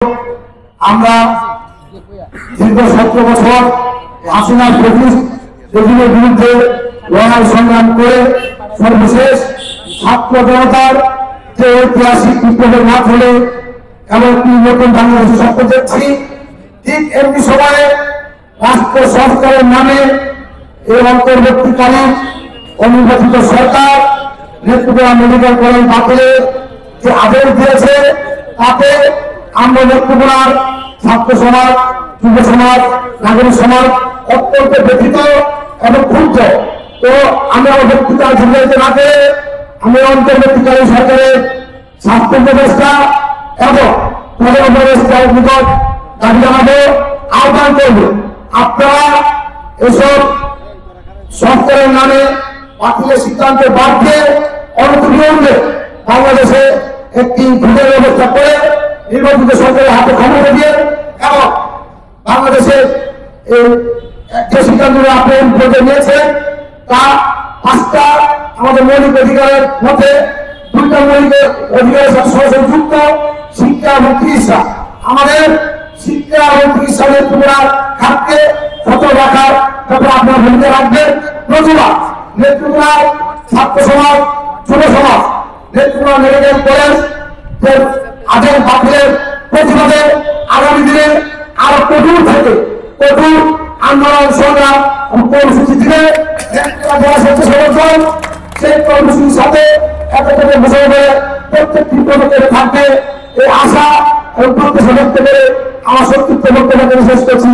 আমরা দীর্ঘ 17 বছর হাসিনার রেজিমের বিরুদ্ধে লড়াই সংগ্রাম করে সর্বশেষ ছাত্র জনতার যে ঐতিহাসিক বিপ্লবের মাঠ হলে এমনকি নতুন বাংলাদেশের স্বপ্ন দেখছি। ঠিক এমনি সময়ে রাষ্ট্র সংস্কারের নামে এই অন্তর্বর্তীকালীন অনির্বাচিত সরকার নেত্রকোনা মেডিকেল কলেজ বাতিলের যে আদেশ দিয়েছে, তাতে আমরা নেত্রকোনার ছাত্র সমাজ, যুব সমাজ, নাগরিক সমাজ অত্যন্ত ব্যথিত এবং ক্ষুব্ধ। তো আমি আমার বক্তৃতা ঝুলাইতে না পেরে আমি অন্তর্বর্তীকালীন সরকারের স্বাস্থ্য ব্যবস্থা এবং প্রধান উপদেষ্টার নিকট দাবি জানাবো, আহ্বান করব, আপনারা এসব সংস্কারের নামে বাতিলের সিদ্ধান্ত বাদ দিয়ে অনতিবিলম্বে বাংলাদেশে একটি ভোটের ব্যবস্থা করে নির্বাচিত সরকারের হাতে ক্ষমতা দিয়ে এবং বাংলাদেশের যে সিদ্ধান্তগুলো আপনি ভোটে নিয়েছেন তা 5টা আমাদের মৌলিক অধিকারের মধ্যে 2টা মৌলিক অধিকারের সাথে সরাসরি যুক্ত, শিক্ষা এবং চিকিৎসা। আমাদের শিক্ষা এবং চিকিৎসার পুরা খাতকে সচল রাখার ব্যাপারে আপনার ভূমিকা রাখবেন। নতুবা নেত্রকোনার ছাত্র সমাজ, যুব সমাজ নেত্রকোনা মেডিকেল কলেজ আদেশ বাতিলের প্রতিবাদে আগামী দিনে আরো কঠোর থেকে কঠোর আন্দোলন সংগ্রাম কর্মসূচি দিলে সেই কর্মসূচির সাথে একত্রে বসে প্রত্যেকটি পদক্ষেপে থাকবে এই আশা এবং প্রত্যাশা ব্যক্ত করে আমার সংক্ষিপ্ত বক্তব্য শেষ করছি।